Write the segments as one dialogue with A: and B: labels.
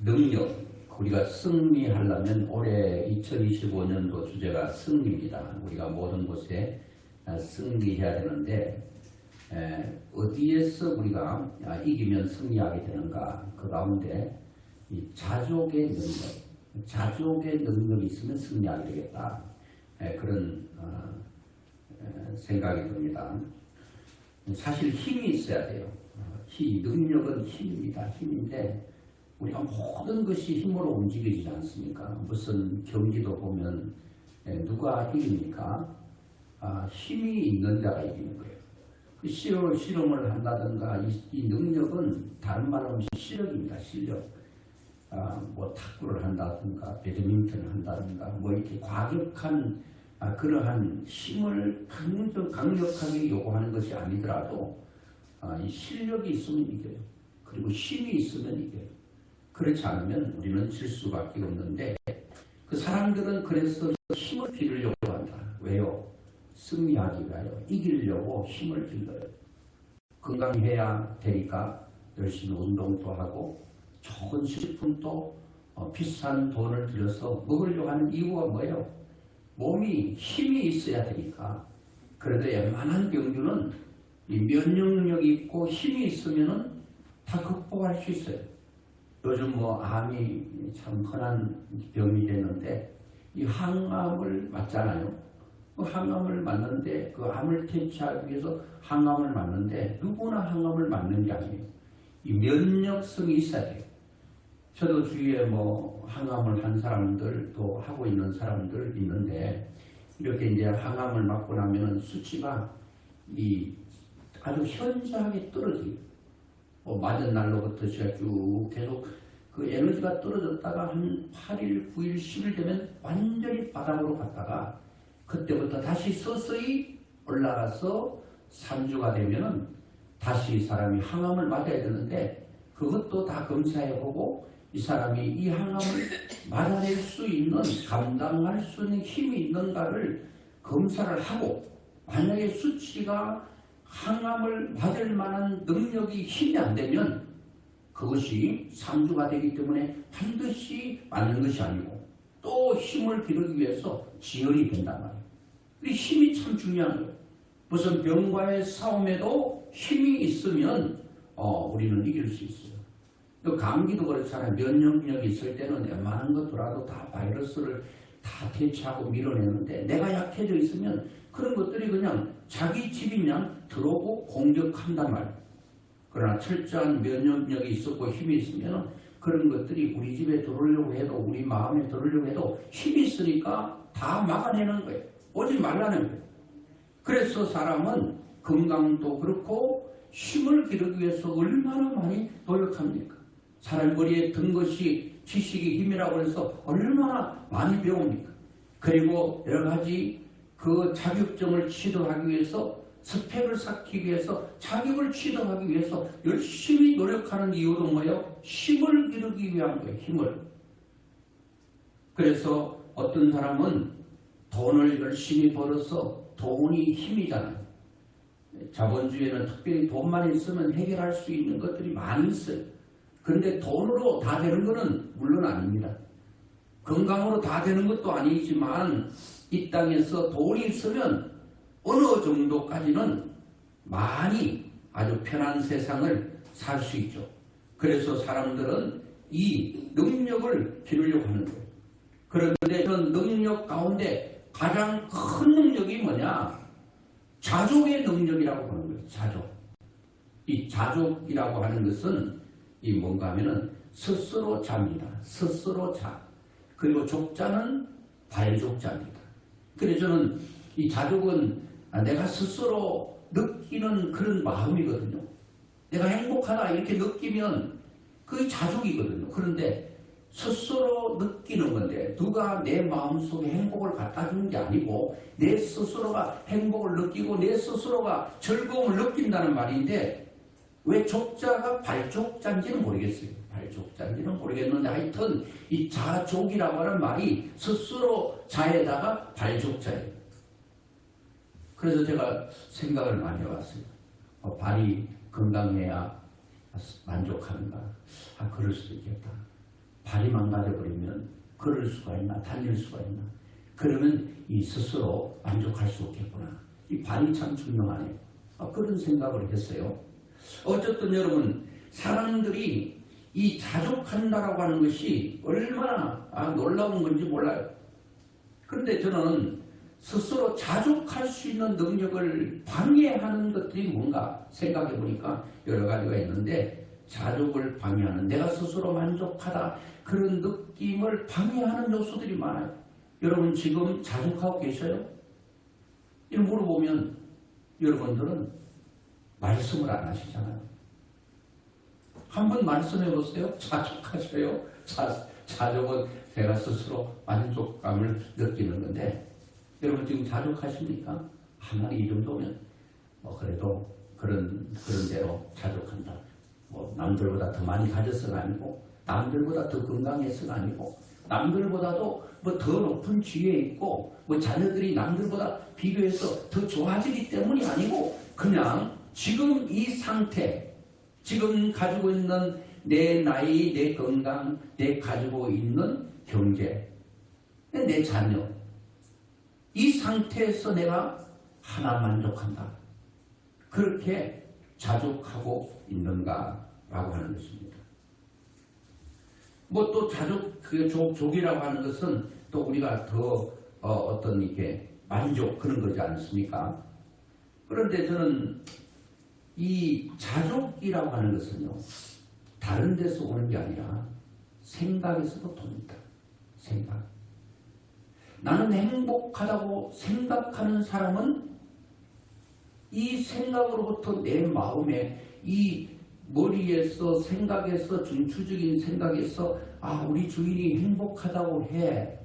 A: 능력, 우리가 승리하려면 올해 2025년도 주제가 승리입니다. 우리가 모든 곳에 승리해야 되는데 어디에서 우리가 이기면 승리하게 되는가? 그 가운데 이 자족의 능력이 있으면 승리하게 되겠다. 그런 생각이 듭니다. 사실 힘이 있어야 돼요. 능력은 힘입니다. 힘인데 우리가 모든 것이 힘으로 움직이지 않습니까? 무슨 경기도 보면 누가 이깁니까? 힘이 있는 자가 이기는 거예요. 그 실험을 한다든가 이 능력은 다른 말로 하면 실력입니다. 실력. 뭐 탁구를 한다든가 배드민턴을 한다든가 뭐 이렇게 과격한 그러한 힘을 강력하게 요구하는 것이 아니더라도 이 실력이 있으면 이겨요. 그리고 힘이 있으면 이겨요. 그렇지 않으면 우리는 질 수밖에 없는데 그 사람들은 그래서 힘을 기르려고 한다. 왜요? 승리하기 위하여 이기려고 힘을 길러요. 건강해야 되니까 열심히 운동도 하고 좋은 식품도 비싼 돈을 들여서 먹으려고 하는 이유가 뭐예요? 몸이 힘이 있어야 되니까. 그래도 웬만한 병주는 이 면역력이 있고 힘이 있으면 다 극복할 수 있어요. 요즘 뭐 암이 참 흔한 병이 되는데 이 항암을 맞잖아요. 그 항암을 맞는데 그 암을 퇴치하기 위해서 항암을 맞는데 누구나 항암을 맞는 게 아니에요. 이 면역성이 있어야 돼요. 저도 주위에 뭐 항암을 한 사람들 또 하고 있는 사람들 있는데 이렇게 이제 항암을 맞고 나면은 수치가 아주 현저하게 떨어져요. 맞은 날로부터 쭉 계속 그 에너지가 떨어졌다가 한 8일, 9일, 10일 되면 완전히 바닥으로 갔다가 그때부터 다시 서서히 올라가서 3주가 되면은 다시 사람이 항암을 맞아야 되는데 그것도 다 검사해보고 이 사람이 이 항암을 맞아낼 수 있는, 감당할 수 있는 힘이 있는가를 검사를 하고 만약에 수치가 항암을 맞을 만한 능력이 힘이 안 되면 그것이 3주가 되기 때문에 반드시 맞는 것이 아니고 또 힘을 기르기 위해서 지연이 된단 말이에요. 이 힘이 참 중요한 거예요. 무슨 병과의 싸움에도 힘이 있으면 우리는 이길 수 있어요. 또 감기도 그렇잖아요. 면역력이 있을 때는 웬만한 것더라도 다 바이러스를 다 퇴치하고 밀어내는데 내가 약해져 있으면 그런 것들이 그냥 자기 집이 그냥 들어오고 공격한단 말이에요. 그러나 철저한 면역력이 있었고 힘이 있으면 그런 것들이 우리 집에 들어오려고 해도 우리 마음에 들어오려고 해도 힘이 있으니까 다 막아내는 거예요. 오지 말라는 거예요. 그래서 사람은 건강도 그렇고 힘을 기르기 위해서 얼마나 많이 노력합니까? 사람 머리에 든 것이 지식이 힘이라고 해서 얼마나 많이 배웁니까? 그리고 여러 가지 그 자격증을 취득하기 위해서 스펙을 쌓기 위해서 자격을 취득하기 위해서 열심히 노력하는 이유도 뭐예요? 힘을 기르기 위한 거예요. 힘을. 그래서 어떤 사람은 돈을 열심히 벌어서 돈이 힘이잖아요. 자본주의에는 특별히 돈만 있으면 해결할 수 있는 것들이 많이 있어요. 그런데 돈으로 다 되는 것은 물론 아닙니다. 건강으로 다 되는 것도 아니지만 이 땅에서 돈이 있으면 어느 정도까지는 많이 아주 편한 세상을 살 수 있죠. 그래서 사람들은 이 능력을 기르려고 하는 거예요. 그런데 그런 능력 가운데 가장 큰 능력이 뭐냐? 자족의 능력이라고 보는 거예요. 자족. 이 자족이라고 하는 것은 이 뭔가 하면은 스스로 자입니다. 스스로 자. 그리고 족자는 발족자입니다. 그래서 저는 이 자족은 내가 스스로 느끼는 그런 마음이거든요. 내가 행복하다 이렇게 느끼면 그게 자족이거든요. 그런데 스스로 느끼는 건데 누가 내 마음속에 행복을 갖다 주는 게 아니고 내 스스로가 행복을 느끼고 내 스스로가 즐거움을 느낀다는 말인데 왜 족자가 발족자인지는 모르겠어요. 발족자인지는 모르겠는데 하여튼 이 자족이라고 하는 말이 스스로 자에다가 발족자예요. 그래서 제가 생각을 많이 해봤어요. 발이 건강해야 만족하는가? 그럴 수도 있겠다. 발이 망가져버리면 걸을 수가 있나, 다닐 수가 있나. 그러면 이 스스로 만족할 수 없겠구나. 이 발이 참 중요하네요. 그런 생각을 했어요. 어쨌든 여러분, 사람들이 이 자족한다라고 하는 것이 얼마나 놀라운 건지 몰라요. 그런데 저는 스스로 자족할 수 있는 능력을 방해하는 것들이 뭔가 생각해 보니까 여러 가지가 있는데, 자족을 방해하는, 내가 스스로 만족하다 그런 느낌을 방해하는 요소들이 많아요. 여러분 지금 자족하고 계셔요? 이런 물어보면 여러분들은 말씀을 안 하시잖아요. 한번 말씀해 보세요. 자족하셔요? 자족은 제가 스스로 만족감을 느끼는 건데, 여러분 지금 자족하십니까? 하나님 이 정도면 그래도 그런 대로 자족한다. 남들보다 더 많이 가졌어가 아니고, 남들보다 더 건강해서가 아니고, 남들보다도 더 높은 지위에 있고, 자녀들이 남들보다 비교해서 더 좋아지기 때문이 아니고, 그냥 지금 이 상태, 지금 가지고 있는 내 나이, 내 건강, 내 가지고 있는 경제, 내 자녀, 이 상태에서 내가 하나 만족한다. 그렇게 자족하고 있는가라고 하는 것입니다. 또 족이라고 하는 것은 또 우리가 더 어떤 이렇게 만족 그런 거지 않습니까? 그런데 저는 이 자족이라고 하는 것은요, 다른 데서 오는 게 아니라 생각에서도 돕니다. 생각. 나는 행복하다고 생각하는 사람은 이 생각으로부터 내 마음에, 이 머리에서, 생각에서, 중추적인 생각에서 우리 주인이 행복하다고 해.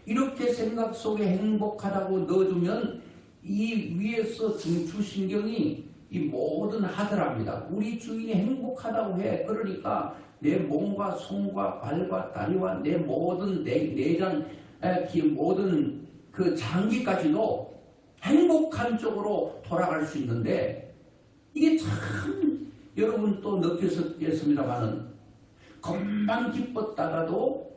A: 이렇게 생각 속에 행복하다고 넣어주면 이 위에서 중추신경이 이 모든 하더랍니다. 우리 주인이 행복하다고 해. 그러니까 내 몸과 손과 발과 다리와 내 모든 내장, 모든 그 장기까지도 행복한 쪽으로 돌아갈 수 있는데, 이게 참 여러분 또 느꼈겠습니다만은, 금방 기뻤다가도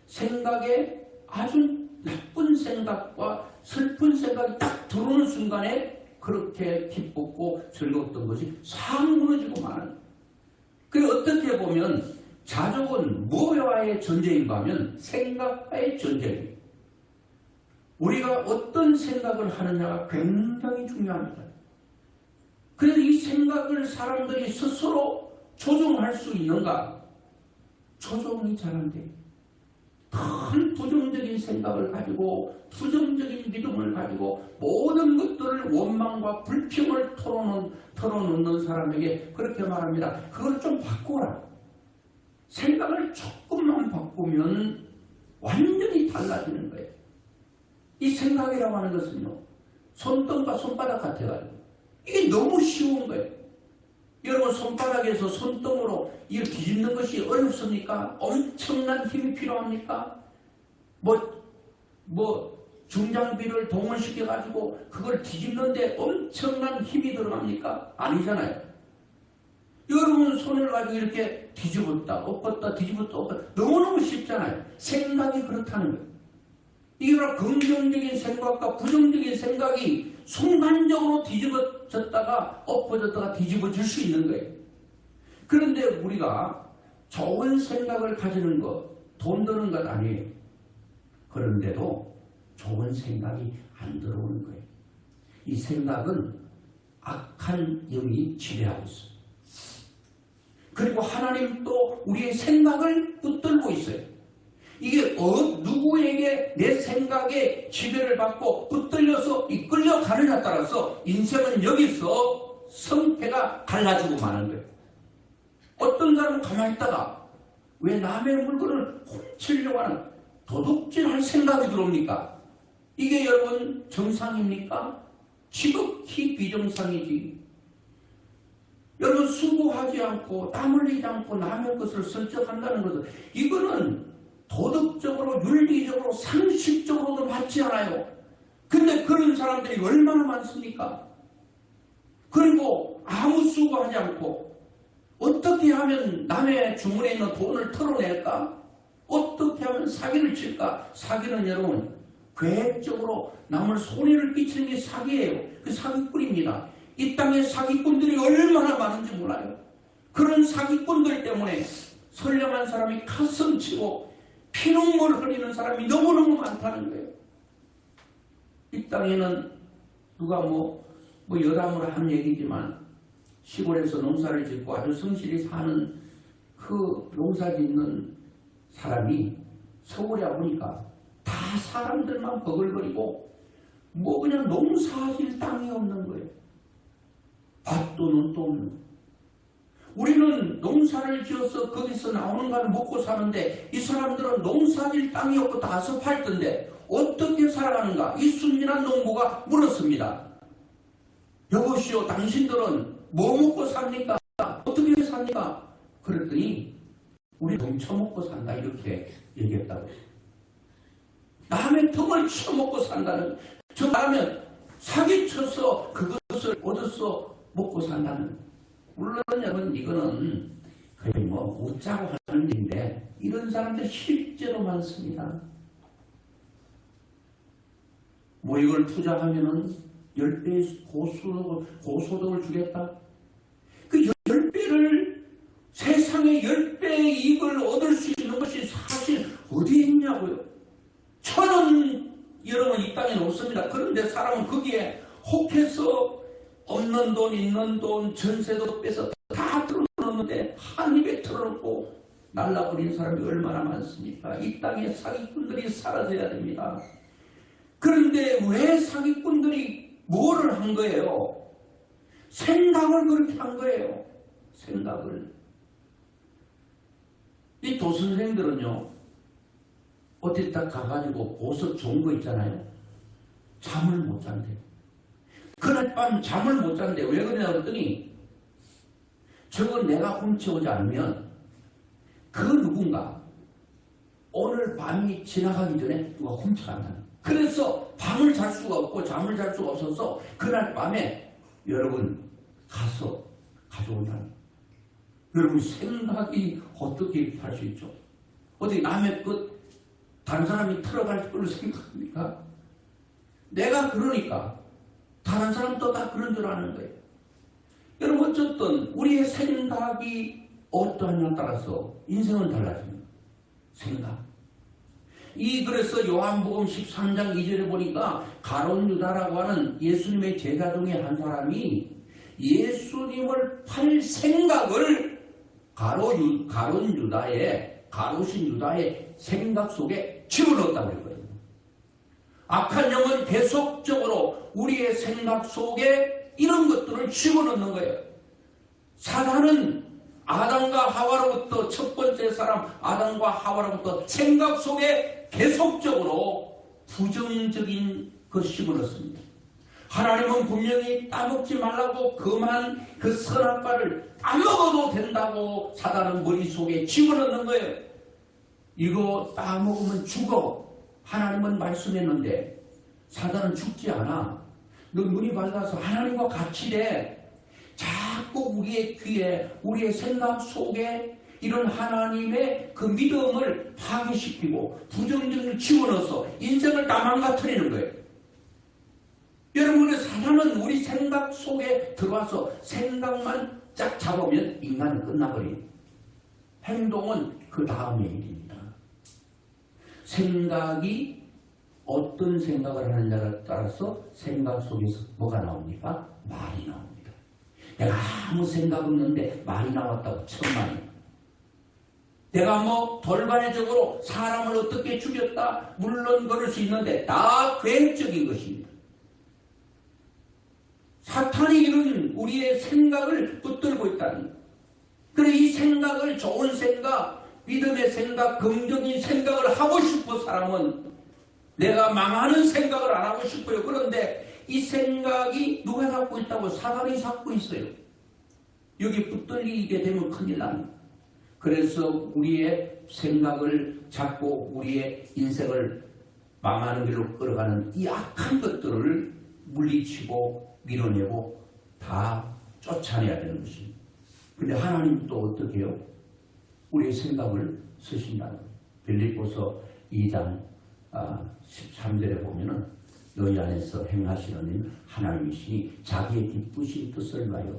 A: 생각에 아주 나쁜 생각과 슬픈 생각이 딱 들어오는 순간에 그렇게 기뻤고 즐거웠던 것이 싹 무너지고 마는. 그래, 어떻게 보면 자족은 뭐와의 전쟁인가 하면 생각과의 전쟁이에요. 우리가 어떤 생각을 하느냐가 굉장히 중요합니다. 그래서 이 생각을 사람들이 스스로 조종할 수 있는가? 조종이 잘 안 돼요. 큰 부정적인 생각을 가지고, 부정적인 믿음을 가지고 모든 것들을 원망과 불평을 털어놓는 사람에게 그렇게 말합니다. 그걸 좀 바꿔라. 생각을 조금만 바꾸면 완전히 달라지는 거예요. 이 생각이라고 하는 것은요, 손등과 손바닥 같아가지고 이게 너무 쉬운 거예요. 여러분, 손바닥에서 손등으로 이걸 뒤집는 것이 어렵습니까? 엄청난 힘이 필요합니까? 중장비를 동원시켜가지고 그걸 뒤집는데 엄청난 힘이 들어갑니까? 아니잖아요. 여러분, 손을 가지고 이렇게 뒤집었다 엎었다 뒤집었다 엎었다, 너무너무 쉽잖아요. 생각이 그렇다는 거예요. 이게 바로 긍정적인 생각과 부정적인 생각이 순간적으로 뒤집어졌다가 엎어졌다가 뒤집어질 수 있는 거예요. 그런데 우리가 좋은 생각을 가지는 것, 돈 드는 것 아니에요. 그런데도 좋은 생각이 안 들어오는 거예요. 이 생각은 악한 영이 지배하고 있어요. 그리고 하나님도 우리의 생각을 붙들고 있어요. 이게 누구에게 내 생각에 지배를 받고 붙들려서 이끌려 가느냐에 따라서 인생은 여기서 성패가 갈라지고 마는 거예요. 어떤 사람은 가만히 있다가 왜 남의 물건을 훔치려고 하는 도둑질할 생각이 들어옵니까? 이게 여러분 정상입니까? 지극히 비정상이지. 여러분, 수고하지 않고 땀 흘리지 않고 남의 것을 설적한다는 것은, 이거는 도덕적으로, 윤리적으로, 상식적으로도 맞지 않아요. 근데 그런 사람들이 얼마나 많습니까? 그리고 아무 수고하지 않고 어떻게 어떻게 하면 남의 주머니에 있는 돈을 털어낼까? 어떻게 하면 사기를 칠까? 사기는 여러분 계획적으로 남을 손해를 끼치는 게 사기예요. 그 사기꾼입니다. 이 땅에 사기꾼들이 얼마나 많은지 몰라요. 그런 사기꾼들 때문에 선량한 사람이 가슴치고 피눈물 흘리는 사람이 너무너무 많다는 거예요. 이 땅에는 누가 여담으로 한 얘기지만 시골에서 농사를 짓고 아주 성실히 사는 그 농사 짓는 사람이 서울에 오니까 다 사람들만 버글거리고 그냥 농사질 땅이 없는 거예요. 밭도 눈도 없는 거예요. 우리는 농사를 지어서 거기서 나오는 걸 먹고 사는데 이 사람들은 농사질 땅이 없고 다 아스팔트인데 어떻게 살아가는가? 이 순진한 농부가 물었습니다. 여보시오, 당신들은 뭐 먹고 삽니까? 어떻게 삽니까? 그랬더니 우리 덩쳐먹고 산다 이렇게 얘기했다고. 남의 덩을 쳐먹고 산다는, 저 말하면 사기쳐서 그것을 얻어서 먹고 산다는. 물론 여러분 이거는 거의 웃자고 하는 일인데 이런 사람들 실제로 많습니다. 이걸 투자하면은 10배의 고소득을 주겠다. 그 10배를 세상에 10배의 이익을 얻을 수 있는 것이 사실 어디에 있냐고요. 천원 여러분 이 땅에는 없습니다. 그런데 사람은 거기에 혹해서 없는 돈 있는 돈 전세도 빼서 다 털어놓는데 한 입에 털어놓고 날라버린 사람이 얼마나 많습니까? 이 땅에 사기꾼들이 사라져야 됩니다. 그런데 왜 사기꾼들이 뭐를 한 거예요? 생각을 그렇게 한 거예요. 생각을. 이 도선생들은요, 어디 딱 가가지고 보석 좋은 거 있잖아요. 잠을 못 잔대요. 그날 밤 잠을 못 잔대요. 왜 그러냐 그랬더니 저건 내가 훔쳐오지 않으면 그 누군가 오늘 밤이 지나가기 전에 누가 훔쳐간다는. 그래서 밤을 잘 수가 없고 잠을 잘 수가 없어서 그날 밤에 여러분 가서 가져온다는. 여러분 생각이 어떻게 할 수 있죠? 어디 남의 것 다른 사람이 털어갈 걸로 생각합니까? 내가 그러니까 다른 사람도 다 그런 줄 아는 거예요. 여러분 어쨌든 우리의 생각이 어떠하냐에 따라서 인생은 달라집니다. 생각. 그래서 요한복음 13장 2절에 보니까 가룟 유다라고 하는 예수님의 제자 중에 한 사람이 예수님을 팔 생각을 가룟 유다의 가로신 유다의 생각 속에 집어넣었다고 했거든요. 악한 영은 계속적으로 우리의 생각 속에 이런 것들을 집어넣는 거예요. 사단은 아담과 하와로부터 첫 번째 사람 아담과 하와로부터 생각 속에 계속적으로 부정적인 것을 집어넣습니다. 하나님은 분명히 따먹지 말라고 금한 그 선악과를 따먹어도 된다고 사단은 머릿속에 집어넣는 거예요. 이거 따먹으면 죽어. 하나님은 말씀했는데 사단은 죽지 않아. 너 눈이 밝아서 하나님과 같이 돼. 자꾸 우리의 귀에 우리의 생각 속에 이런 하나님의 그 믿음을 파괴시키고 부정적을 집어넣어서 인생을 다 망가뜨리는 거예요. 여러분의 사단은 우리 생각 속에 들어와서 생각만 쫙 잡으면 인간은 끝나버려요. 행동은 그 다음의 일입니다. 생각이 어떤 생각을 하느냐에 따라서 생각 속에서 뭐가 나옵니까? 말이 나옵니다. 내가 아무 생각 없는데 말이 나왔다고 천만에. 내가 돌발적으로 사람을 어떻게 죽였다 물론 그럴 수 있는데 다 계획적인 것입니다. 사탄이 이런 우리의 생각을 붙들고 있다는 거예요. 그래 이 생각을 좋은 생각, 믿음의 생각, 긍정적인 생각을 하고 싶은 사람은 내가 망하는 생각을 안 하고 싶어요. 그런데 이 생각이 누가 갖고 있다고? 사단이 갖고 있어요. 여기 붙들리게 되면 큰일 납니다. 그래서 우리의 생각을 잡고 우리의 인생을 망하는 길로 끌어가는 이 악한 것들을 물리치고 밀어내고 다 쫓아내야 되는 것입니다. 근데 하나님 또 어떻게 해요? 우리의 생각을 쓰신다는 거예요. 빌립보서 2장 13절에 보면은 너희 안에서 행하시는 하나님이시니 자기의 기쁘신 뜻을 위하여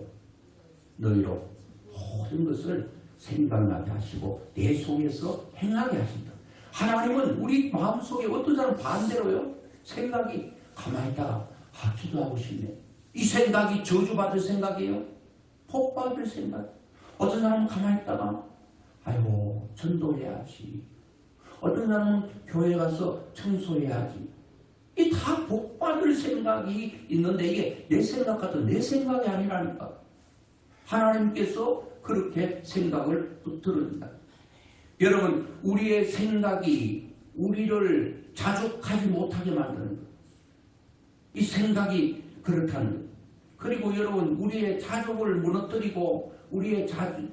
A: 너희로 모든 것을 생각나게 하시고 내 속에서 행하게 하신다. 하나님은 우리 마음속에 어떤 사람 반대로요. 생각이 가만히 있다가 기도하고 싶네. 이 생각이 저주받을 생각이에요. 복받을 생각. 어떤 사람은 가만히 있다가 아이고 전도해야지. 어떤 사람은 교회 가서 청소해야지. 이 다 복받을 생각이 있는데 이게 내 생각 같은 내 생각이 아니라니까. 하나님께서 그렇게 생각을 붙들어준다. 여러분 우리의 생각이 우리를 자족하지 못하게 만드는 것. 이 생각이 그렇다는 것. 그리고 여러분 우리의 자족을 무너뜨리고 우리의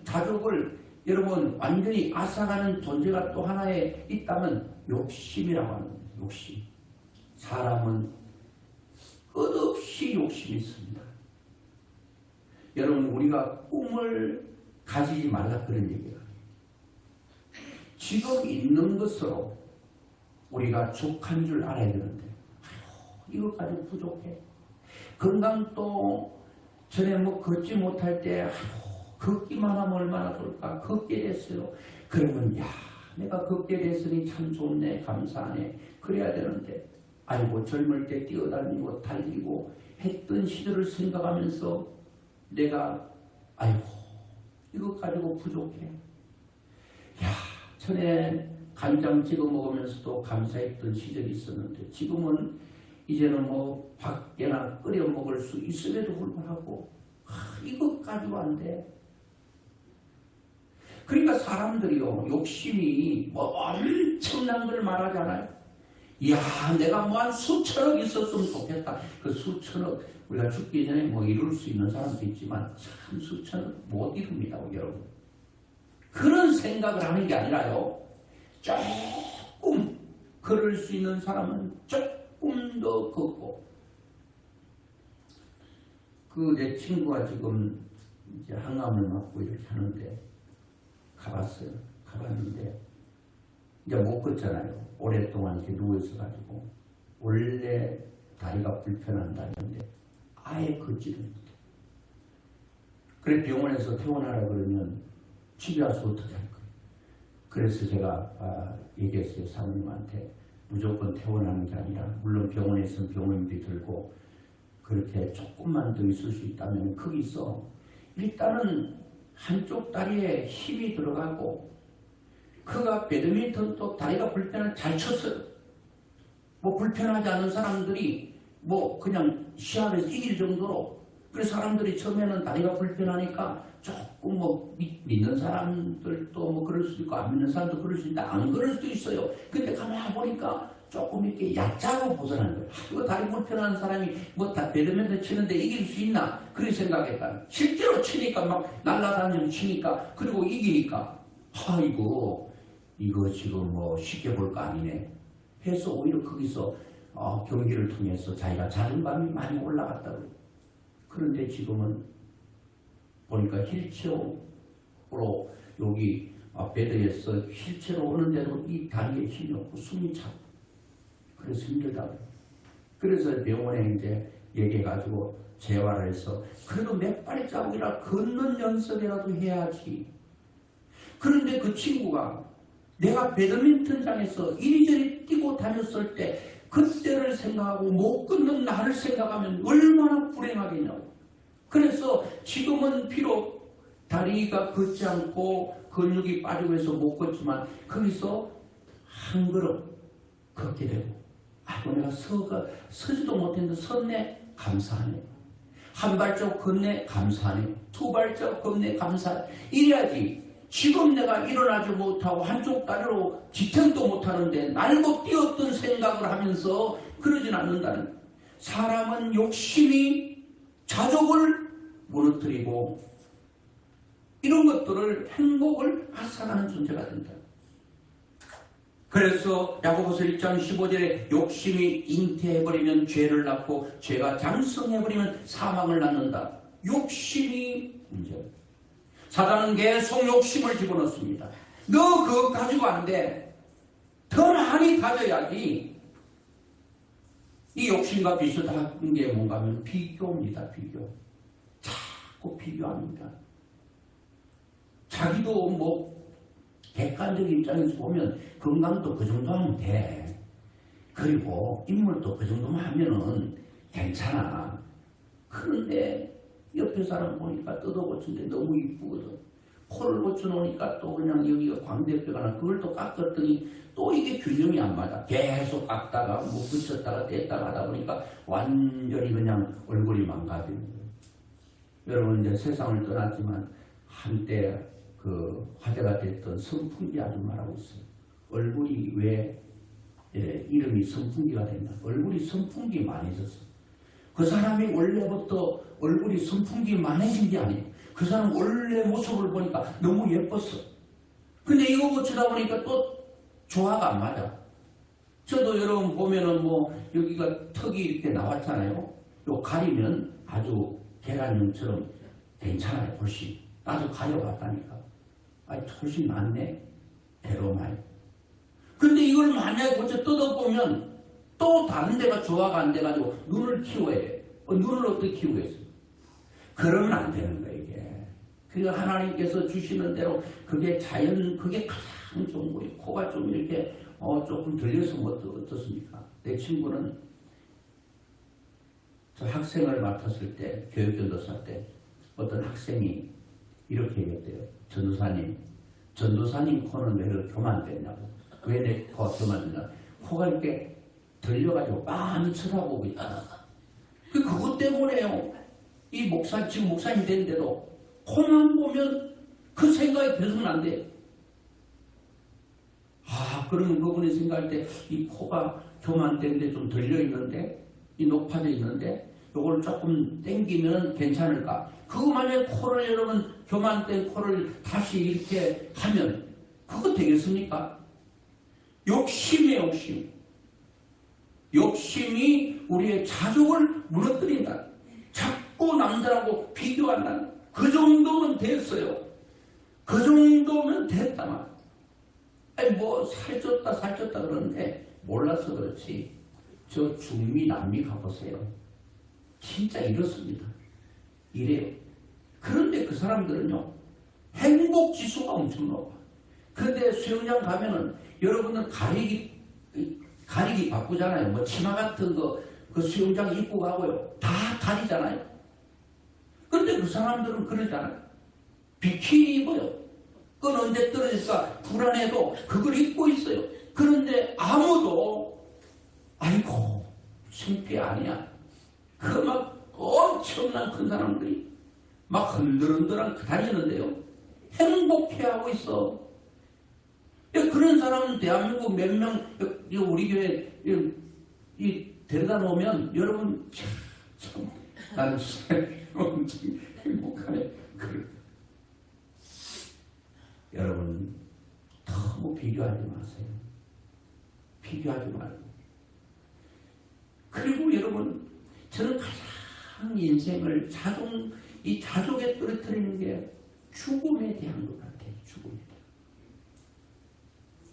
A: 자족을 여러분 완전히 앗아가는 존재가 또 하나에 있다면 욕심이라고 하는 거예요. 욕심. 사람은 끝없이 욕심이 있습니다. 여러분 우리가 꿈을 가지지 말라 그런 얘기예요. 지금 있는 것으로 우리가 족한 줄 알아야 되는데 이것까지 부족해. 건강도 전에 걷지 못할 때 걷기만 하면 얼마나 좋을까. 걷게 됐어요. 그러면 내가 걷게 됐으니 참 좋네 감사하네 그래야 되는데 아이고 젊을 때 뛰어다니고 달리고 했던 시절을 생각하면서 내가 아이고 이것 가지고 부족해. 전에 간장 찍어 먹으면서도 감사했던 시절이 있었는데 지금은 이제는 밖에나 끓여 먹을 수 있음에도 불구하고 이것 가지고 안 돼. 그러니까 사람들이요 욕심이 엄청난 걸 말하잖아요. 내가 한 수천억 있었으면 좋겠다. 그 수천억 우리가 죽기 전에 이룰 수 있는 사람도 있지만 참 수천억 못 이룹니다 여러분. 그런 생각을 하는 게 아니라요. 조금 걸을 수 있는 사람은 조금 더 걷고. 내 친구가 지금 이제 항암을 맞고 이렇게 하는데 가봤어요. 가봤는데 이제 못 걷잖아요. 오랫동안 이렇게 누워있어가지고 원래 다리가 불편한다는데 아예 걷지를 못해. 그래 병원에서 퇴원하라 그러면 집에 와서 어떻게 할 거예요. 그래서 제가 얘기했어요. 사모님한테 무조건 퇴원하는 게 아니라 물론 병원에 있으면 병원비 들고 그렇게 조금만 더 있을 수 있다면 거기서 일단은 한쪽 다리에 힘이 들어가고 그가 배드민턴도 다리가 불편한 잘 쳤어요. 불편하지 않은 사람들이 그냥 시합에서 이길 정도로. 그래서 사람들이 처음에는 다리가 불편하니까 조금 믿는 사람들도 그럴 수도 있고 안 믿는 사람도 그럴 수 있는데 안 그럴 수도 있어요. 근데 가만히 보니까 조금 이렇게 얕자고 보자는 거예요. 이거 다리 불편한 사람이 배드민턴 치는데 이길 수 있나? 그렇게 생각했다. 실제로 치니까 날아다니면서 치니까 그리고 이기니까 이거 지금 쉽게 볼 거 아니네 해서 오히려 거기서 경기를 통해서 자기가 자존감이 많이 올라갔다고. 그런데 지금은 보니까 휠체어로 여기 베드에서 휠체어로 오는데도 이 다리에 힘이 없고 숨이 차고 그래서 힘들다고. 그래서 병원에 이제 얘기해가지고 재활을 해서 그래도 몇 발자국이라 걷는 연습이라도 해야지. 그런데 그 친구가 내가 배드민턴장에서 이리저리 뛰고 다녔을 때 그때를 생각하고 못 걷는 나를 생각하면 얼마나 불행하겠냐고. 그래서 지금은 비록 다리가 걷지 않고 근육이 빠지고 해서 못 걷지만 거기서 한 걸음 걷게 되고 내가 서지도 못했는데 섰네 감사하네. 한 발자국 걷네 감사하네. 두 발자국 걷네 감사하네. 이래야지. 지금 내가 일어나지 못하고 한쪽 다리로 지탱도 못하는데 날고 뛰었던 생각을 하면서 그러진 않는다는. 사람은 욕심이 자족을 무너뜨리고 이런 것들을 행복을 앗아가는 존재가 된다. 그래서 야고보서 1장 15절에 욕심이 잉태해버리면 죄를 낳고 죄가 장성해버리면 사망을 낳는다. 욕심이 문제예요. 사단은 계속 욕심을 집어넣습니다. 너 그거 가지고 안 돼. 더 많이 가져야지. 이 욕심과 비슷한 게 뭔가 하면 비교입니다. 비교. 자꾸 비교합니다. 자기도 뭐 객관적인 입장에서 보면 건강도 그 정도 하면 돼. 그리고 인물도 그 정도만 하면은 괜찮아. 그런데 옆에 사람 보니까 뜯어 고친데 너무 이쁘거든. 코를 고쳐놓으니까 또 그냥 여기가 광대뼈가 그걸 또 깎았더니 또 이게 균형이 안 맞아. 계속 깎다가 뭐 붙였다가 뗐다가 하다 보니까 완전히 그냥 얼굴이 망가지는 거예요. 여러분 이제 세상을 떠났지만 한때 그 화제가 됐던 선풍기 아줌마라고 있어요. 얼굴이 왜 이름이 선풍기가 됐나? 얼굴이 선풍기 많아졌어. 그 사람이 원래부터 얼굴이 선풍기 많아진 게 아니에요. 그 사람 원래 모습을 보니까 너무 예뻤어. 근데 이거 고치다 보니까 또 조화가 안 맞아. 저도 여러분 보면은 뭐 여기가 턱이 이렇게 나왔잖아요. 요 가리면 아주 계란형처럼 괜찮아요. 훨씬. 나도 가려봤다니까. 아니 훨씬 낫네. 대로마이. 근데 이걸 만약에 고쳐 뜯어보면 또 다른 데가 조화가 안 돼가지고 눈을 키워야 돼. 눈을 어떻게 키우겠어요? 그러면 안 되는 거예요, 이게. 그러니까 하나님께서 주시는 대로 그게 자연, 그게 가장 좋은 거예요. 코가 좀 이렇게 조금 들려서 어떻습니까? 내 친구는 저 학생을 맡았을 때, 교육전도사 때 어떤 학생이 이렇게 얘기했대요. 전도사님 코는 왜 이렇게 교만됐냐고. 왜 내 코가 교만됐냐. 코가 이렇게 들려가지고 빤히 쳐다보고 있다. 그것 때문에요. 이 지금 목사님 됐는데도 코만 보면 그 생각이 계속은 안 돼. 그러면 그분이 생각할 때 이 코가 교만된데 좀 들려있는데, 이 높아져 있는데, 요걸 조금 당기면 괜찮을까? 그거 만약에 코를 여러분, 교만된 코를 다시 이렇게 하면, 그거 되겠습니까? 욕심이에요, 욕심. 욕심이 우리의 자족을 무너뜨린다. 자꾸 남들하고 비교한다. 그 정도면 됐어요. 그 정도면 됐다. 아니 뭐 살쪘다 그러는데 몰라서 그렇지. 저 중미 남미 가보세요. 진짜 이렇습니다. 이래요. 그런데 그 사람들은요. 행복지수가 엄청 높아. 그런데 수영장 가면은 여러분은 가리기 바쁘잖아요. 뭐 치마 같은 거 그 수영장 입고 가고요. 다 가리잖아요. 근데 그 사람들은 그러잖아요. 비키니 입어요. 그건 언제 떨어질까 불안해도 그걸 입고 있어요. 그런데 아무도 아이고 창피해 아니야. 그 막 엄청난 큰 사람들이 막 흔들흔들한 다니는데요. 행복해하고 있어. 그런 사람은 대한민국 몇 명 우리 교회 데려다 놓으면 여러분 참 나는 엄청 행복하네. 여러분 너무 비교하지 마세요. 비교하지 말고. 그리고 여러분 저는 가장 인생을 이 자족에 떨어뜨리는 게 죽음에 대한 것 같아요.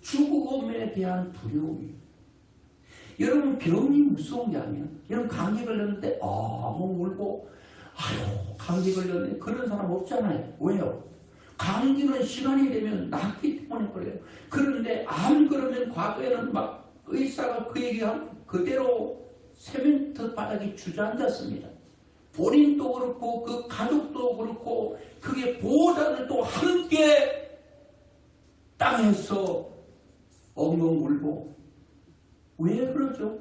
A: 죽음에 대한 두려움이. 여러분 병이 무서운 게 아니에요. 여러분 감기 걸렸는데 뭐 울고 감기 걸렸네. 그런 사람 없잖아요. 왜요? 감기는 시간이 되면 낫기 때문에 그래요. 그런데 암 그러면 과거에는 막 의사가 그 얘기하면 그대로 세멘트 바닥에 주저앉았습니다. 본인도 그렇고 그 가족도 그렇고 그게 보호자들도 함께 땅에서 엉엉 울고. 왜 그러죠?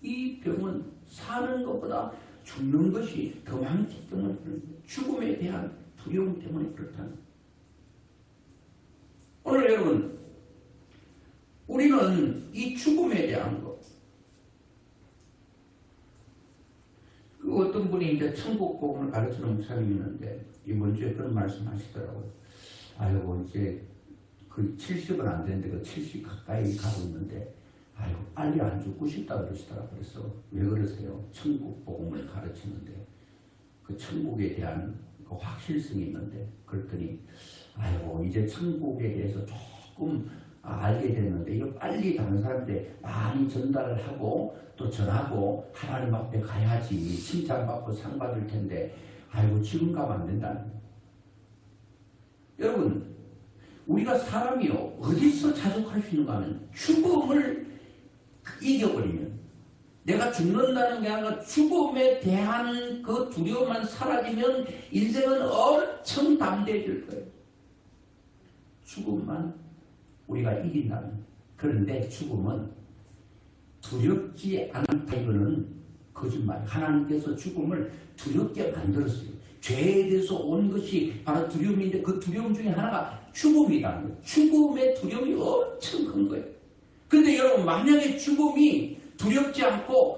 A: 이 병은 사는 것보다 죽는 것이 더 많기 때문에 그런 거예요. 죽음에 대한 두려움 때문에 그렇다는 거예요. 오늘 여러분 우리는 이 죽음에 대한 것, 그 어떤 분이 이제 천국 복음을 가르치는 목사님이 있는데 이번 주에 그런 말씀 하시더라고요. 아이고 이제 그 70은 안 되는데 그 70 가까이 가고 있는데 아이고 빨리 안 죽고 싶다 그러시더라고요. 그래서 왜 그러세요? 천국 복음을 가르치는데 그 천국에 대한 그 확실성이 있는데 그랬더니 아이고 이제 천국에 대해서 조금 알게 됐는데 이거 빨리 다른 사람들에 많이 전달을 하고 또 전하고 하나님 앞에 가야지 칭찬받고 상 받을 텐데 아이고 지금 가면 안 된다는 거예요. 여러분 우리가 사람이요 어디서 자족할 수 있는가 하면 죽음을 이겨버리면 내가 죽는다는 게 아니라 죽음에 대한 그 두려움만 사라지면 인생은 엄청 담대해질 거예요. 죽음만 우리가 이긴다면. 그런데 죽음은 두렵지 않다 이거는 거짓말. 하나님께서 죽음을 두렵게 만들었어요. 죄에 대해서 온 것이 바로 두려움인데 그 두려움 중에 하나가 죽음이라는 거예요. 죽음의 두려움이 엄청 큰 거예요. 근데 여러분 만약에 죽음이 두렵지 않고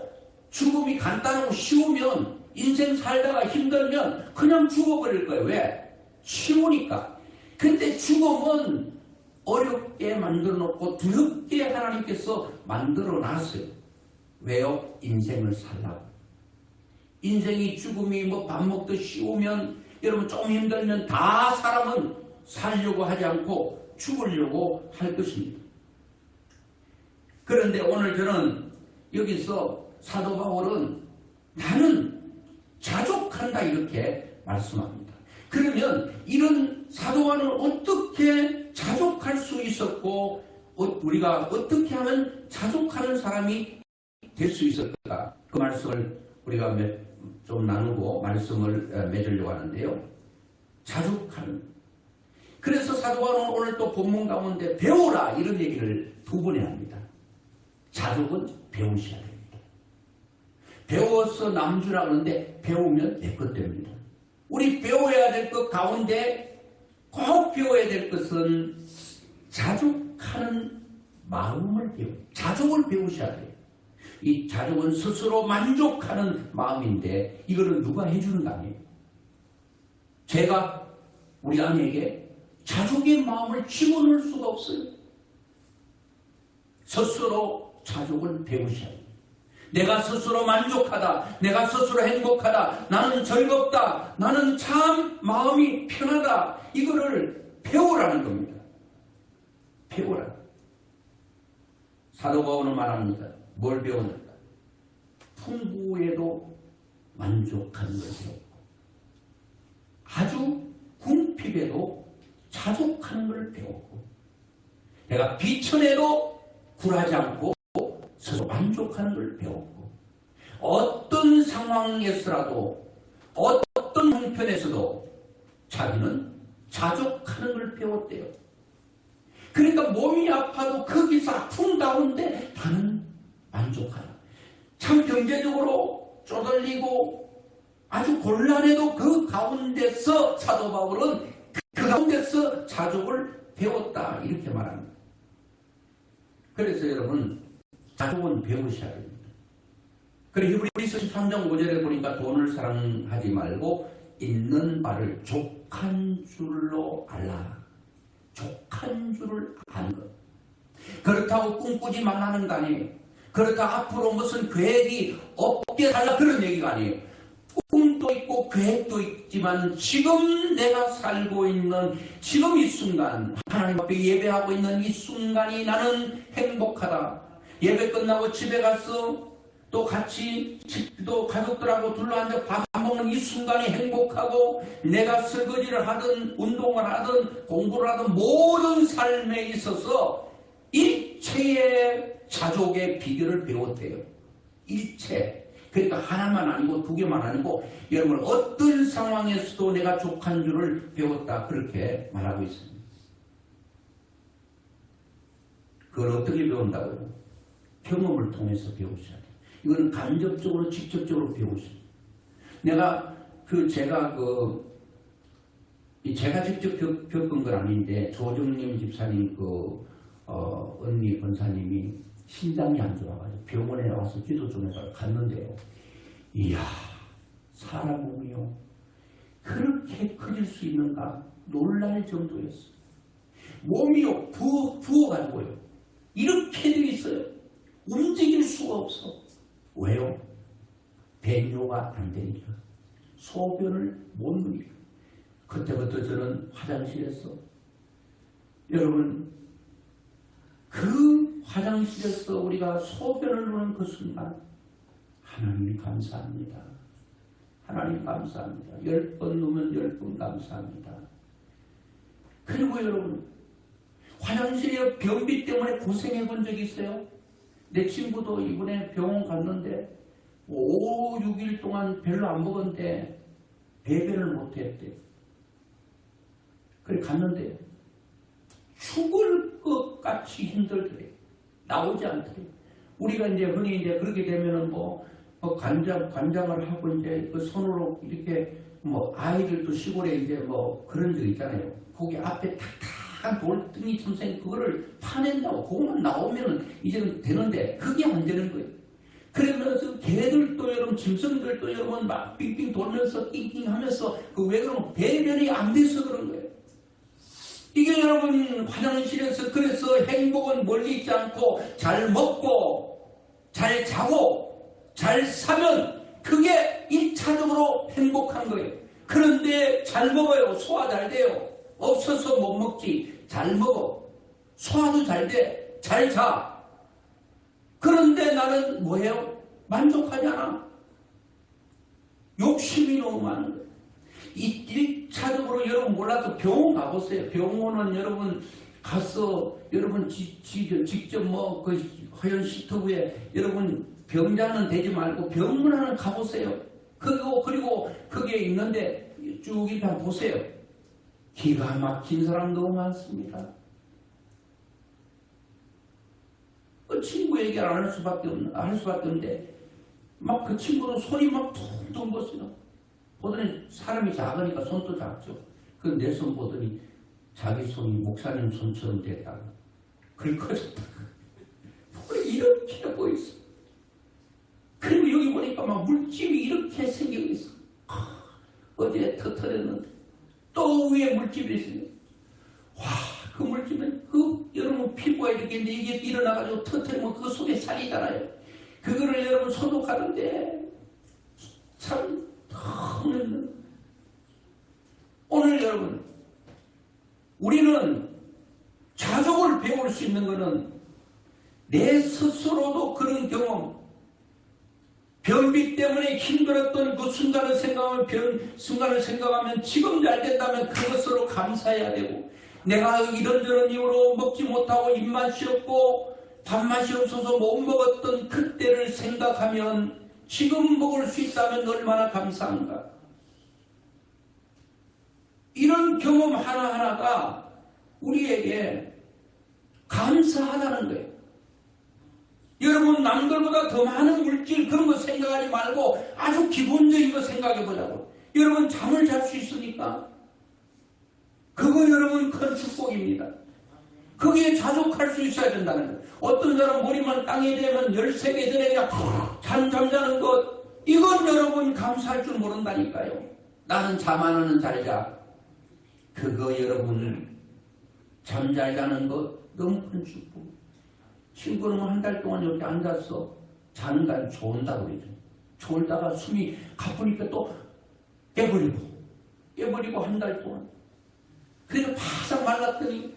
A: 죽음이 간단하고 쉬우면 인생 살다가 힘들면 그냥 죽어버릴 거예요. 왜? 쉬우니까. 근데 죽음은 어렵게 만들어 놓고 두렵게 하나님께서 만들어 놨어요. 왜요? 인생을 살라고. 인생이 죽음이 뭐 밥 먹듯 쉬우면 여러분 좀 힘들면 다 사람은 살려고 하지 않고 죽으려고 할 것입니다. 그런데 오늘 저는 여기서 사도 바울은 나는 자족한다 이렇게 말씀합니다. 그러면 이런 사도 바울은 어떻게 자족할 수 있었고 우리가 어떻게 하면 자족하는 사람이 될 수 있을까? 그 말씀을 우리가 좀 나누고 말씀을 맺으려고 하는데요. 자족하는. 그래서 사도 바울은 오늘 또 본문 가운데 배우라 이런 얘기를 두 번에 합니다. 자족은 배우셔야 됩니다. 배워서 남주라 그러는데 배우면 내 것 됩니다. 우리 배워야 될 것 가운데 꼭 배워야 될 것은 자족하는 마음을 자족을 배우셔야 돼요. 이 자족은 스스로 만족하는 마음인데 이거는 누가 해주는 거 아니에요. 제가 우리 아내에게 자족의 마음을 집어넣을 수가 없어요. 스스로 자족을 배우셔야 돼요. 내가 스스로 만족하다. 내가 스스로 행복하다. 나는 즐겁다. 나는 참 마음이 편하다. 이거를 배우라는 겁니다. 배우라. 사도 바울은 말합니다. 뭘 배우는가? 풍부에도 만족하는 걸 배웠고 아주 궁핍에도 자족하는 걸 배웠고 내가 비천에도 굴하지 않고 스스로 만족하는 걸 배웠고 어떤 상황에서라도 어떤 형편에서도 자기는 자족하는 걸 배웠대요. 그러니까 몸이 아파도 거기서 아픈 가운데 나는 만족하라. 참 경제적으로 쪼들리고 아주 곤란해도 그 가운데서 사도 바울은 그 가운데서 자족을 배웠다 이렇게 말합니다. 그래서 여러분 자족은 배우셔야 됩니다. 그리고 히브리서 13장 5절에 보니까 돈을 사랑하지 말고 있는 바를 족한 줄로 알라. 족한 줄을 아는 것. 그렇다고 꿈꾸지 말라는 거 아니에요. 그렇다고 앞으로 무슨 계획이 없게 살라 그런 얘기가 아니에요. 꿈도 있고 계획도 있지만 지금 내가 살고 있는 지금 이 순간 하나님 앞에 예배하고 있는 이 순간이 나는 행복하다. 예배 끝나고 집에 가서 또 같이 또 가족들하고 둘러앉아 밥 먹는 이 순간이 행복하고 내가 설거지를 하든 운동을 하든 공부를 하든 모든 삶에 있어서 일체의 자족의 비결을 배웠대요. 일체. 그러니까 하나만 아니고 두 개만 아니고 여러분 어떤 상황에서도 내가 족한 줄을 배웠다 그렇게 말하고 있습니다. 그걸 어떻게 배운다고요? 경험을 통해서 배우셔야 돼요. 이거는 간접적으로 직접적으로 배우셔야 돼요. 제가 직접 겪은 건 아닌데 조정님 집사님 언니 권사님이 심장이 안 좋아가지고 병원에 와서 기도 좀 해서 갔는데요. 이야 사람 몸이요 그렇게 커질 수 있는가 놀랄 정도였어요. 몸이요 부어가지고요 이렇게 돼 있어요. 움직일 수가 없어. 왜요? 배뇨가 안 되니까 소변을 못 넣으니까 그때부터 저는 화장실에서, 여러분, 그 화장실에서 우리가 소변을 누는 그 순간 하나님 감사합니다. 하나님 감사합니다. 10번 누면 10번 감사합니다. 그리고 여러분, 화장실에 변비 때문에 고생해 본 적이 있어요? 내 친구도 이번에 병원 갔는데 5, 6일 동안 별로 안 먹었는데 배변을 못했대. 그래 갔는데 죽을 것 같이 힘들더래. 나오지 않더래. 우리가 이제 흔히 이제 그렇게 되면은 관장을 하고 이제 그 손으로 이렇게 아이들도 시골에 이제 그런 적 있잖아요. 거기 앞에 탁탁한 돌덩이 첨생 그거를 파낸다고 그것만 나오면은 이제는 되는데 그게 안 되는 거예요. 그러면서 개들도 여러분 짐승들도 여러분 막 빙빙 돌면서 낑낑 하면서 왜 그러면 배변이 안 돼서 그런 거예요. 이게 여러분 화장실에서 그래서 행복은 멀리 있지 않고 잘 먹고 잘 자고 잘 사면 그게 1차적으로 행복한 거예요. 그런데 잘 먹어요. 소화 잘 돼요. 없어서 못 먹지. 잘 먹어. 소화도 잘 돼. 잘 자. 그런데 나는 뭐예요? 만족하지 않아. 욕심이 너무 많은 거예요. 1차적으로 여러분 몰라도 병원 가보세요. 병원은 여러분 가서 여러분 직접 그 허연 시트부에 여러분 병자는 되지 말고 병원 하나 가보세요. 그리고 거기에 있는데 쭉 일단 보세요. 기가 막힌 사람 너무 많습니다. 그 친구 얘기를 안 할 수밖에 없는데 막 그 친구는 손이 막 퉁퉁 벗어요. 보더니 사람이 작으니까 손도 작죠. 그 내 손 보더니 자기 손이 목사님 손처럼 됐다고. 그리 커졌다. 이렇게 보였어. 그리고 여기 보니까 막 물집이 이렇게 생겨 있어. 어제 터뜨렸는데 또 위에 물집이 있어요. 와, 그 물집은 여러분 피부가 이렇게 있는데 이게 일어나가지고 터뜨리면 그 속에 살이잖아요. 그거를 여러분 소독하는데 참 오늘 여러분 우리는 자족을 배울 수 있는 것은 내 스스로도 그런 경험, 변비 때문에 힘들었던 그 순간을 생각하면 지금 잘 된다면 그것으로 감사해야 되고, 내가 이런저런 이유로 먹지 못하고 입맛이 없고 밥맛이 없어서 못 먹었던 그때를 생각하면 지금 먹을 수 있다면 얼마나 감사한가. 이런 경험 하나하나가 우리에게 감사하다는 거예요. 여러분 남들보다 더 많은 물질 그런 거 생각하지 말고 아주 기본적인 거 생각해 보자고. 여러분 잠을 잘 수 있으니까 그거 여러분 큰 축복입니다. 거기에 자족할 수 있어야 된다는 거예요. 어떤 사람 머리만 땅에 대면 13개 전에 그냥 잠자는 것, 이건 여러분 감사할 줄 모른다니까요. 나는 잠 안 오는 잘 자. 그거 여러분 잠 잘 자는 것 너무 큰 축복. 친구는 한 달 동안 이렇게 앉았어. 자는 건 좋은다고 그러죠. 졸다가 숨이 가쁘니까 또 깨버리고 한 달 동안. 그래서 바싹 말랐더니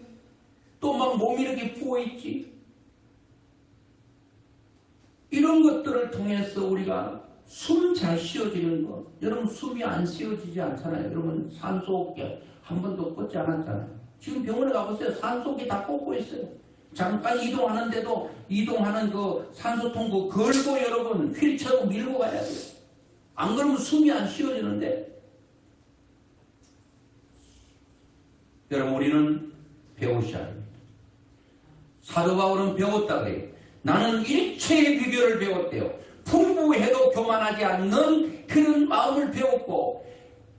A: 또 막 몸이 이렇게 부어있지. 이런 것들을 통해서 우리가 숨 잘 쉬어지는 것. 여러분 숨이 안 쉬어지지 않잖아요. 여러분 산소호흡기 한 번도 꽂지 않았잖아요. 지금 병원에 가보세요. 산소호흡기 다 꽂고 있어요. 잠깐 이동하는데도 이동하는 그 산소통 걸고 여러분 휠체어 밀고 가야 돼요. 안 그러면 숨이 안 쉬어지는데. 여러분 우리는 배우셔야 합니다. 사도 바울은 배웠다 그래요. 나는 일체의 비결을 배웠대요. 풍부해도 교만하지 않는 그런 마음을 배웠고,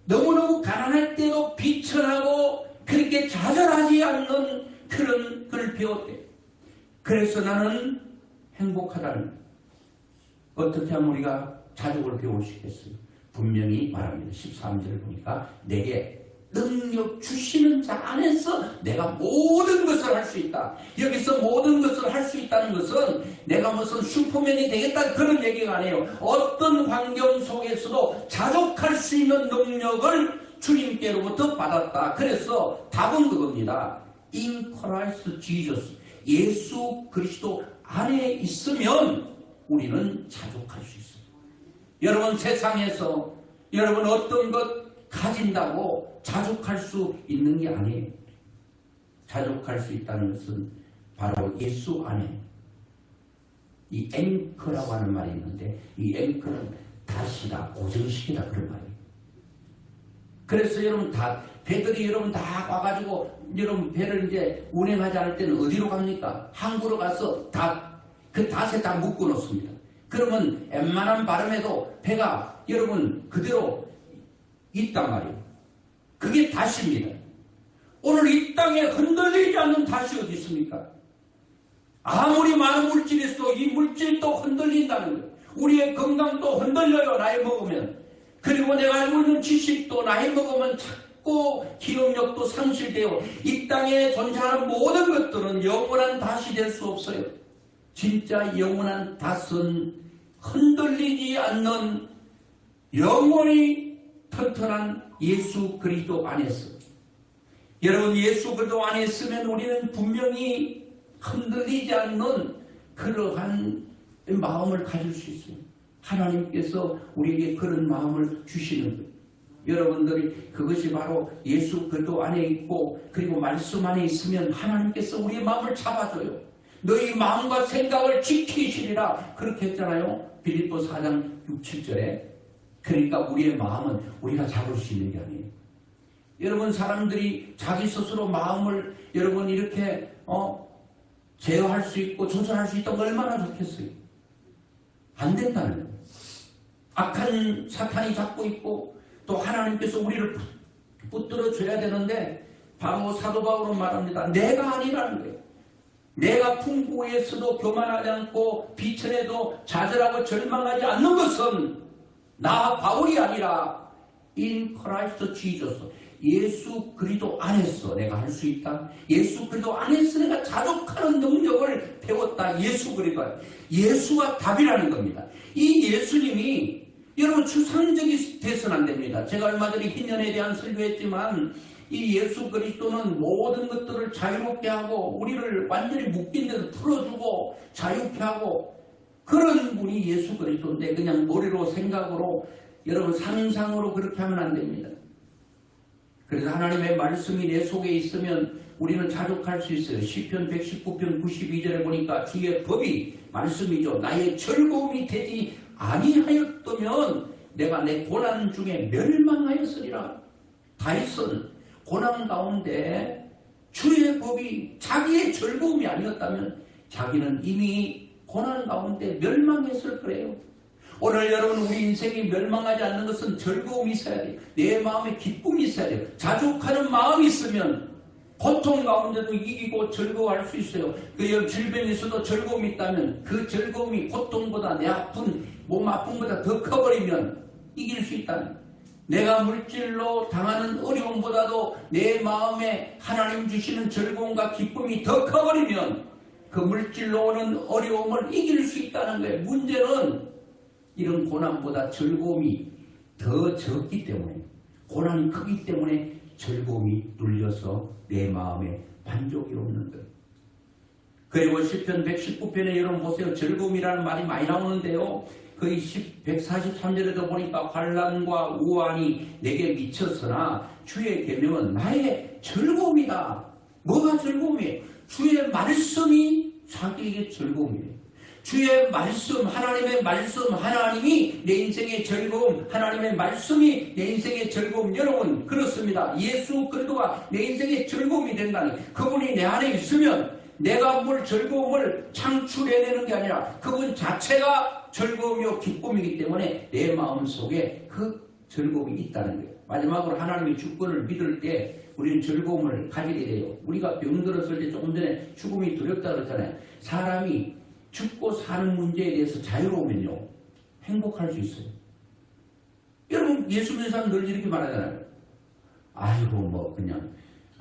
A: 너무너무 가난할 때도 비천하고 그렇게 좌절하지 않는 그런 걸 배웠대요. 그래서 나는 행복하다는, 어떻게 하면 우리가 자족을 배울 수 있겠어요? 분명히 말합니다. 13절을 보니까 내게 능력 주시는 자 안에서 내가 모든 것을 할 수 있다. 여기서 모든 것을 할 수 있다는 것은 내가 무슨 슈퍼맨이 되겠다 그런 얘기가 아니에요. 어떤 환경 속에서도 자족할 수 있는 능력을 주님께로부터 받았다. 그래서 답은 그겁니다. In Christ Jesus. 예수 그리스도 안에 있으면 우리는 자족할 수 있어요. 여러분, 세상에서 여러분 어떤 것 가진다고 자족할 수 있는 게 아니에요. 자족할 수 있다는 것은 바로 예수 안에, 이 앵커라고 하는 말이 있는데, 이 앵커는 다시다, 고정시키다, 그런 말이에요. 그래서 여러분 배들이 여러분 다 와가지고 여러분 배를 이제 운행하지 않을 때는 어디로 갑니까? 항구로 가서 그 닷에 다 묶어 놓습니다. 그러면 웬만한 바람에도 배가 여러분 그대로 있단 말이에요. 그게 닷입니다. 오늘 이 땅에 흔들리지 않는 닷이 어디 있습니까? 아무리 많은 물질이 있어도 이 물질도 흔들린다는 거예요. 우리의 건강도 흔들려요, 나이 먹으면. 그리고 내가 알고 있는 지식도 나이 먹으면 자꾸 기억력도 상실되어 이 땅에 존재하는 모든 것들은 영원한 닷이 될 수 없어요. 진짜 영원한 닷은 흔들리지 않는 영원히 튼튼한 예수 그리스도 안에서. 여러분, 예수 그리스도 안에 있으면 우리는 분명히 흔들리지 않는 그러한 마음을 가질 수 있어요. 하나님께서 우리에게 그런 마음을 주시는 거예요. 여러분들이 그것이 바로 예수 그리스도 안에 있고 그리고 말씀 안에 있으면 하나님께서 우리의 마음을 잡아줘요. 너희 마음과 생각을 지키시리라 그렇게 했잖아요. 빌립보 4장 6, 7절에. 그러니까 우리의 마음은 우리가 잡을 수 있는 게 아니에요. 여러분, 사람들이 자기 스스로 마음을 여러분 이렇게 제어할 수 있고 조절할 수 있다는 거 얼마나 좋겠어요. 안 된다는 거예요. 악한 사탄이 잡고 있고 또 하나님께서 우리를 붙들어 줘야 되는데 바로 사도 바울은 말합니다. 내가 아니라는 거예요. 내가 풍부에서도 교만하지 않고 비천에도 좌절하고 절망하지 않는 것은 나 바울이 아니라 in Christ Jesus. 예수 그리스도 안에서 내가 할 수 있다. 예수 그리스도 안에서 내가 자족하는 능력을 배웠다. 예수 그리스도. 예수가 답이라는 겁니다. 이 예수님이 여러분 추상적이 돼서는 안 됩니다. 제가 얼마 전에 흰년에 대한 설교했지만 이 예수 그리스도는 모든 것들을 자유롭게 하고 우리를 완전히 묶인 데서 풀어주고 자유케 하고 그런 분이 예수 그리스도인데 그냥 머리로 생각으로 여러분 상상으로 그렇게 하면 안 됩니다. 그래서 하나님의 말씀이 내 속에 있으면 우리는 자족할 수 있어요. 시편 119편 92절에 보니까 주의 법이 말씀이죠. 나의 즐거움이 되지 아니하였다면 내가 내 고난 중에 멸망하였으리라. 다윗은 고난 가운데 주의 법이 자기의 즐거움이 아니었다면 자기는 이미 고난 가운데 멸망했을 거예요. 오늘 여러분 우리 인생이 멸망하지 않는 것은 즐거움이 있어야 돼요. 내 마음에 기쁨이 있어야 돼요. 자족하는 마음이 있으면 고통 가운데도 이기고 즐거워할 수 있어요. 그 질병에서도 즐거움이 있다면 그 즐거움이 고통보다 내 아픈 몸 아픔보다 더 커버리면 이길 수 있다는. 내가 물질로 당하는 어려움보다도 내 마음에 하나님 주시는 즐거움과 기쁨이 더 커버리면 그 물질로 오는 어려움을 이길 수 있다는 거예요. 문제는 이런 고난보다 즐거움이 더 적기 때문에, 고난이 크기 때문에 즐거움이 눌려서 내 마음에 만족이 없는 거예요. 그리고 시편 119편에 여러분 보세요. 즐거움이라는 말이 많이 나오는데요. 거의 143절에도 보니까 환난과 우환이 내게 미쳤으나 주의 계명은 나의 즐거움이다. 뭐가 즐거움이에요? 주의 말씀이 자기에게 즐거움이에요. 주의 말씀, 하나님의 말씀, 하나님이 내 인생의 즐거움, 하나님의 말씀이 내 인생의 즐거움. 여러분 그렇습니다. 예수 그리스도가 내 인생의 즐거움이 된다니. 그분이 내 안에 있으면 내가 뭘 즐거움을 창출해내는 게 아니라 그분 자체가 즐거움이요 기쁨이기 때문에 내 마음속에 그 즐거움이 있다는 거예요. 마지막으로 하나님의 주권을 믿을 때 우리는 즐거움을 가지게 돼요. 우리가 병들었을 때 조금 전에 죽음이 두렵다 그랬잖아요. 사람이 죽고 사는 문제에 대해서 자유로우면요 행복할 수 있어요. 여러분 예수 믿는 사람 늘 이렇게 말하잖아요. 아이고 뭐 그냥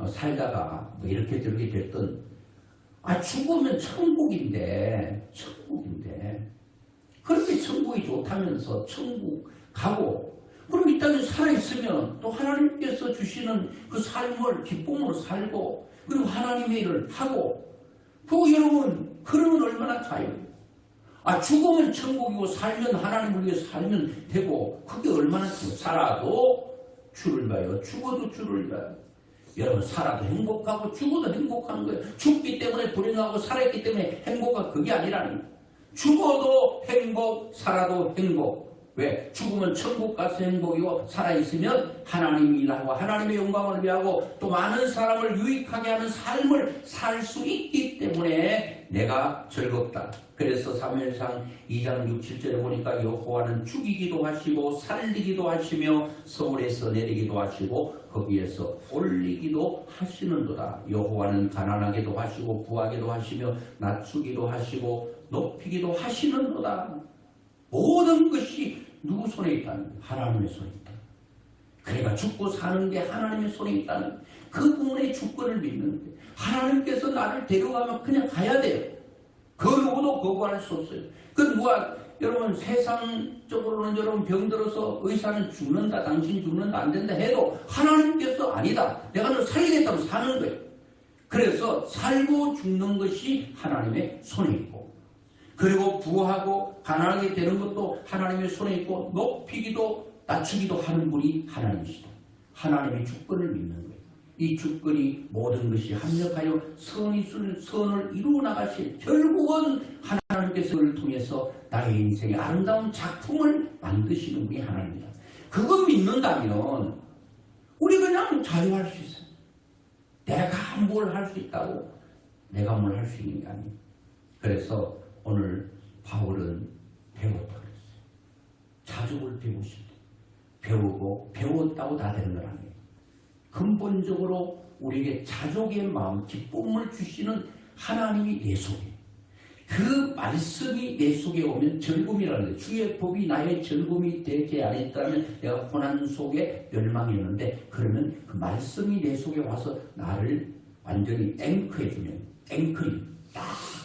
A: 살다가 뭐 이렇게 저렇게 됐던 죽으면 천국인데 그렇게 천국이 좋다면서 천국 가고 그럼 이 땅에 살아있으면 또 하나님께서 주시는 그 삶을 기쁨으로 살고 그리고 하나님의 일을 하고 여러분 그러면 얼마나 자유. 죽으면 천국이고 살면 하나님을 위해 살면 되고 그게 얼마나 살아도 주를 봐요. 죽어도 주를 봐요. 여러분 살아도 행복하고 죽어도 행복한 거예요. 죽기 때문에 불행하고 살아있기 때문에 행복한 그게 아니라는 거예요. 죽어도 행복, 살아도 행복. 왜? 죽으면 천국 가서 행복이고 살아있으면 하나님이 일하고 하나님의 영광을 위하고 또 많은 사람을 유익하게 하는 삶을 살 수 있기 때문에 내가 즐겁다. 그래서 사무엘상 2장 6, 7절에 보니까 여호와는 죽이기도 하시고 살리기도 하시며 서울에서 내리기도 하시고 거기에서 올리기도 하시는도다. 여호와는 가난하게도 하시고 부하게도 하시며 낮추기도 하시고 높이기도 하시는도다. 모든 것이 누구 손에 있다는 거예요? 하나님의 손에 있다. 그러니까 죽고 사는 게 하나님의 손에 있다는 그 부분의 주권을 믿는 거예요. 하나님께서 나를 데려가면 그냥 가야 돼요. 그 누구도 거부할 수 없어요. 그 누가 여러분 세상적으로는 여러분 병들어서 의사는 죽는다, 당신 죽는다, 안 된다 해도 하나님께서 아니다. 내가 너 살리겠다고 사는 거예요. 그래서 살고 죽는 것이 하나님의 손에 있고 그리고 부하고 가난하게 되는 것도 하나님의 손에 있고 높이기도 낮추기도 하는 분이 하나님이시다. 하나님의 주권을 믿는 거예요. 이 주권이 모든 것이 합력하여 선을 이루어 나가실 결국은 하나님께서 그를 통해서 나의 인생의 아름다운 작품을 만드시는 분이 하나님이다. 그거 믿는다면 우리 그냥 자유할 수 있어요. 내가 뭘 할 수 있다고 내가 뭘 할 수 있는 게 아니에요. 그래서 오늘 바울은 배웠다 그랬어요. 자족을 배우시다. 배우고 배웠다고 다 되는 건 아니에요. 근본적으로 우리에게 자족의 마음, 기쁨을 주시는 하나님이 내 속에 그 말씀이 내 속에 오면 즐거움이라는 거예요. 주의 법이 나의 즐거움이 되지 않았다면 내가 고난 속에 멸망했는데 그러면 그 말씀이 내 속에 와서 나를 완전히 앵커해주면 앵커링 딱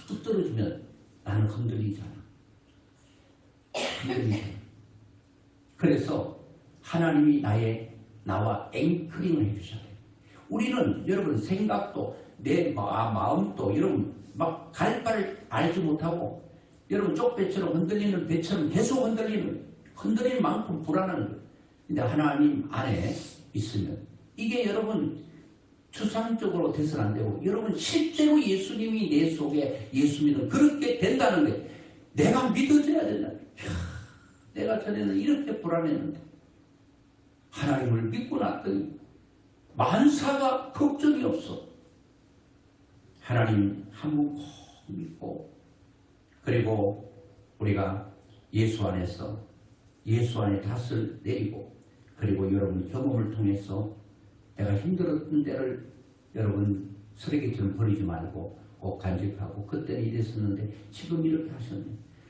A: 붙들어주면 나는 흔들리지 않아. 흔들리지 않아. 그래서 하나님이 나와 앵커링을 해주셔야 돼요. 우리는 여러분 생각도 내 마음도 여러분 막 갈 바를 알지 못하고 여러분 쪽배처럼 흔들리는 배처럼 계속 흔들리는 만큼 불안한 거예요. 근데 하나님 안에 있으면 이게 여러분 추상적으로 돼서는 안 되고 여러분 실제로 예수님이 내 속에 예수 믿으면 그렇게 된다는 거예요. 내가 믿어져야 된다. 내가 전에는 이렇게 불안했는데 하나님을 믿고 났더니 만사가 걱정이 없어. 하나님 한 분 꼭 믿고 그리고 우리가 예수 안에서 예수 안에 닷을 내리고 그리고 여러분 경험을 통해서 내가 힘들었던 때를 여러분 쓰레기처럼 버리지 말고 꼭 간직하고 그때는 이랬었는데 지금 이렇게 하셨네.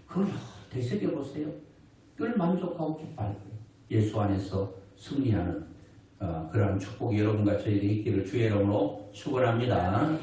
A: 그걸 되새겨보세요. 그걸 만족하고 기뻐할 거예요. 예수 안에서 승리하는 그러한 축복이 여러분과 저에게 있기를 주의 이름으로 축원합니다.